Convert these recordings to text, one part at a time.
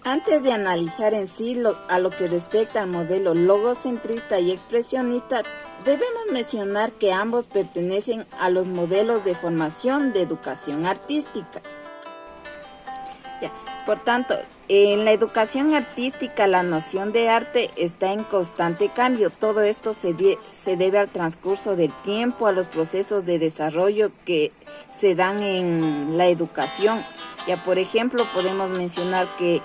Antes de analizar en sí a lo que respecta al modelo logocentrista y expresionista, debemos mencionar que ambos pertenecen a los modelos de formación de educación artística. Por tanto, en la educación artística la noción de arte está en constante cambio. Todo esto se debe al transcurso del tiempo, a los procesos de desarrollo que se dan en la educación. Por ejemplo, podemos mencionar que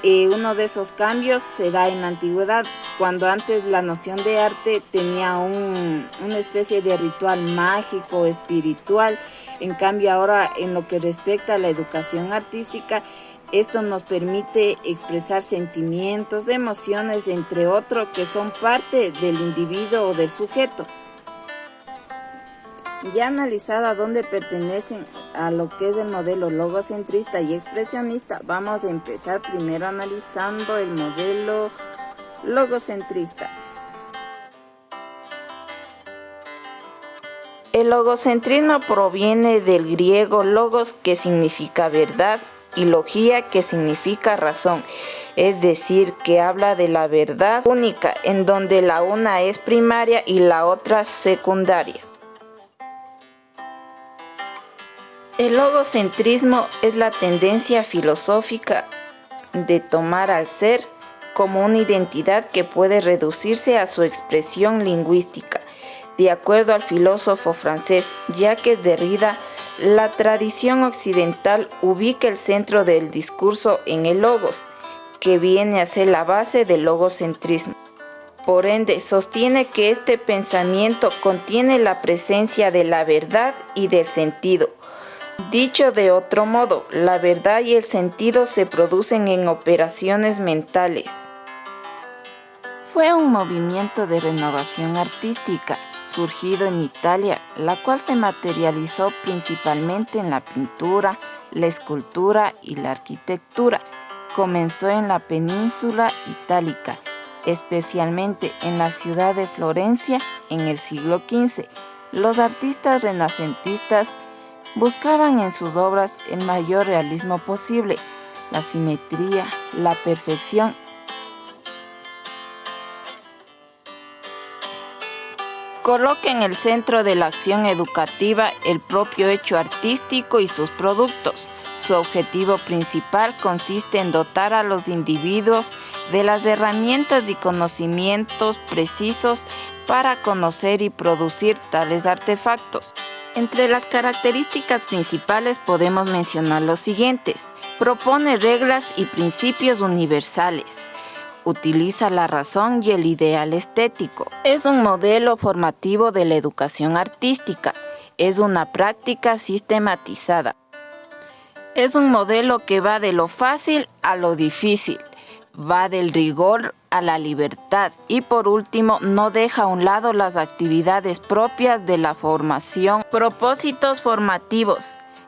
uno de esos cambios se da en la antigüedad, cuando antes la noción de arte tenía una especie de ritual mágico, espiritual. En cambio, ahora en lo que respecta a la educación artística, esto nos permite expresar sentimientos, emociones, entre otros, que son parte del individuo o del sujeto. Ya analizado a dónde pertenecen a lo que es el modelo logocentrista y expresionista, vamos a empezar primero analizando el modelo logocentrista. El logocentrismo proviene del griego logos, que significa verdad, y logía, que significa razón, es decir, que habla de la verdad única, en donde la una es primaria y la otra secundaria. El logocentrismo es la tendencia filosófica de tomar al ser como una identidad que puede reducirse a su expresión lingüística. De acuerdo al filósofo francés Jacques Derrida, la tradición occidental ubica el centro del discurso en el logos, que viene a ser la base del logocentrismo. Por ende, sostiene que este pensamiento contiene la presencia de la verdad y del sentido. Dicho de otro modo, la verdad y el sentido se producen en operaciones mentales. Fue un movimiento de renovación artística surgido en Italia, la cual se materializó principalmente en la pintura, la escultura y la arquitectura. Comenzó en la península itálica, especialmente en la ciudad de Florencia en el siglo XV. Los artistas renacentistas buscaban en sus obras el mayor realismo posible, la simetría, la perfección. Coloca en el centro de la acción educativa el propio hecho artístico y sus productos. Su objetivo principal consiste en dotar a los individuos de las herramientas y conocimientos precisos para conocer y producir tales artefactos. Entre las características principales podemos mencionar los siguientes. Propone reglas y principios universales. Utiliza la razón y el ideal estético. Es un modelo formativo de la educación artística. Es una práctica sistematizada. Es un modelo que va de lo fácil a lo difícil. Va del rigor a la libertad y por último no deja a un lado las actividades propias de la formación. Propósitos formativos.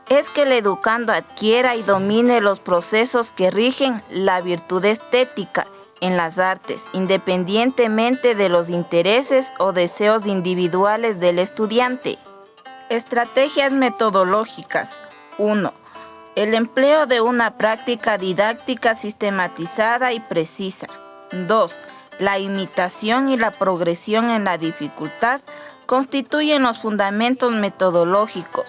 Es que el educando adquiera y domine los procesos que rigen la virtud estética en las artes, independientemente de los intereses o deseos individuales del estudiante. Estrategias metodológicas. 1. El empleo de una práctica didáctica sistematizada y precisa. 2. La imitación y la progresión en la dificultad constituyen los fundamentos metodológicos.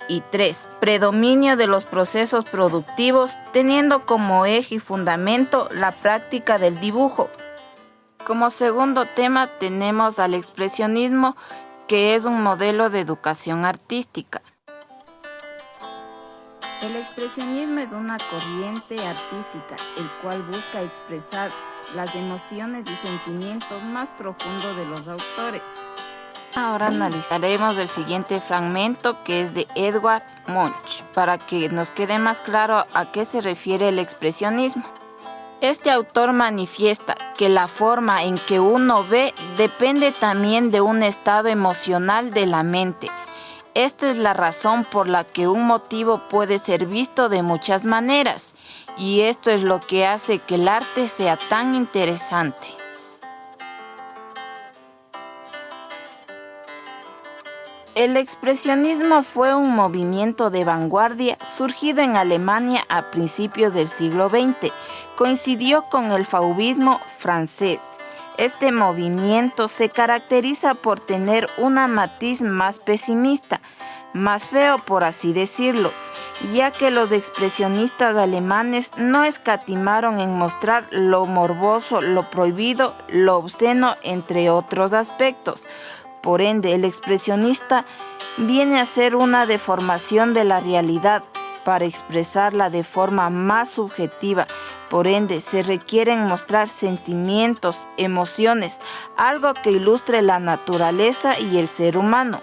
Y 3. Predominio de los procesos productivos, teniendo como eje y fundamento la práctica del dibujo. Como segundo tema tenemos al expresionismo, que es un modelo de educación artística. El expresionismo es una corriente artística, el cual busca expresar las emociones y sentimientos más profundos de los autores. Ahora analizaremos el siguiente fragmento, que es de Edvard Munch, para que nos quede más claro a qué se refiere el expresionismo. Este autor manifiesta que la forma en que uno ve depende también de un estado emocional de la mente. Esta es la razón por la que un motivo puede ser visto de muchas maneras, y esto es lo que hace que el arte sea tan interesante. El expresionismo fue un movimiento de vanguardia surgido en Alemania a principios del siglo XX. Coincidió con el fauvismo francés. Este movimiento se caracteriza por tener una matiz más pesimista, más feo por así decirlo, ya que los expresionistas alemanes no escatimaron en mostrar lo morboso, lo prohibido, lo obsceno, entre otros aspectos. Por ende, el expresionista viene a ser una deformación de la realidad para expresarla de forma más subjetiva. Por ende, se requieren mostrar sentimientos, emociones, algo que ilustre la naturaleza y el ser humano.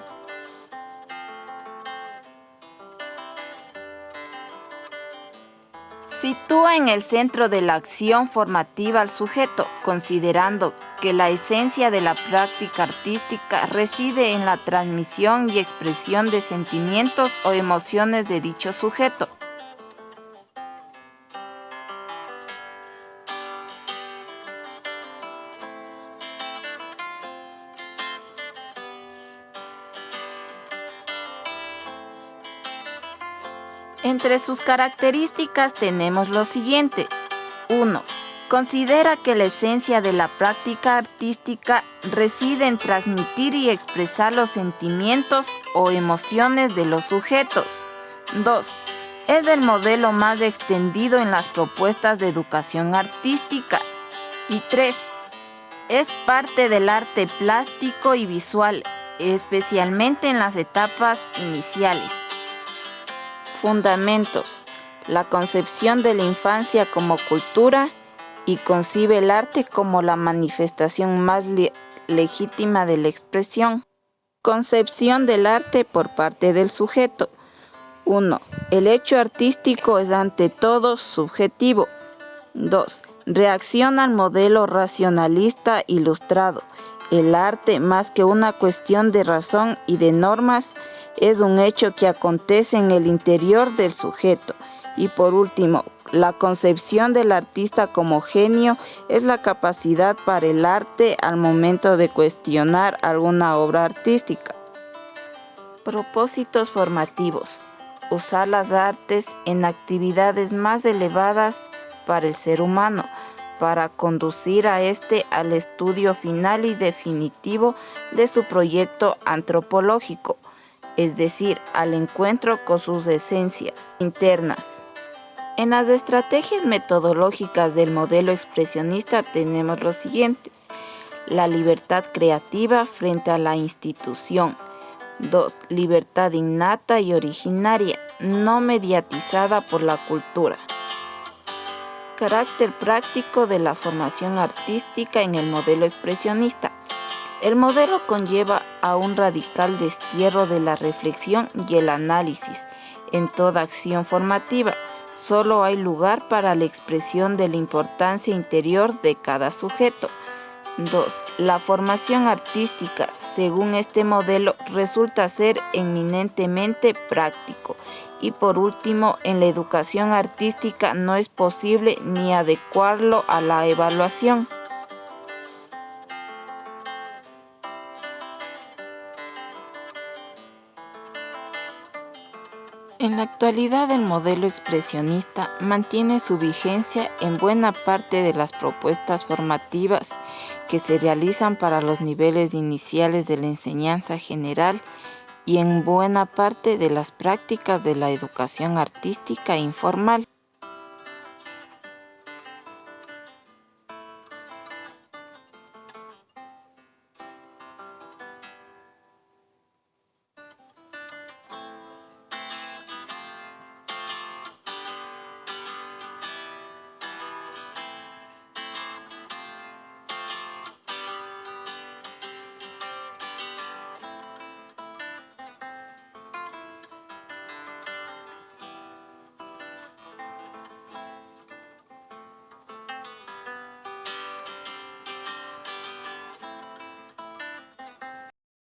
Sitúa en el centro de la acción formativa al sujeto, considerando que la esencia de la práctica artística reside en la transmisión y expresión de sentimientos o emociones de dicho sujeto. Entre sus características tenemos los siguientes. 1. Considera que la esencia de la práctica artística reside en transmitir y expresar los sentimientos o emociones de los sujetos. 2. Es el modelo más extendido en las propuestas de educación artística. Y 3. Es parte del arte plástico y visual, especialmente en las etapas iniciales. Fundamentos. La concepción de la infancia como cultura y concibe el arte como la manifestación más legítima de la expresión. Concepción del arte por parte del sujeto. 1. El hecho artístico es ante todo subjetivo. 2. Reacciona al modelo racionalista ilustrado. El arte, más que una cuestión de razón y de normas, es un hecho que acontece en el interior del sujeto. Y por último, la concepción del artista como genio es la capacidad para el arte al momento de cuestionar alguna obra artística. Propósitos formativos. Usar las artes en actividades más elevadas para el ser humano, para conducir a este al estudio final y definitivo de su proyecto antropológico, es decir, al encuentro con sus esencias internas. En las estrategias metodológicas del modelo expresionista tenemos los siguientes. La libertad creativa frente a la institución. 2. Libertad innata y originaria, no mediatizada por la cultura. Carácter práctico de la formación artística en el modelo expresionista. El modelo conlleva a un radical destierro de la reflexión y el análisis en toda acción formativa. Solo hay lugar para la expresión de la importancia interior de cada sujeto. 2. La formación artística, según este modelo, resulta ser eminentemente práctico. Y por último, en la educación artística no es posible ni adecuarlo a la evaluación. En la actualidad, el modelo expresionista mantiene su vigencia en buena parte de las propuestas formativas que se realizan para los niveles iniciales de la enseñanza general y en buena parte de las prácticas de la educación artística informal.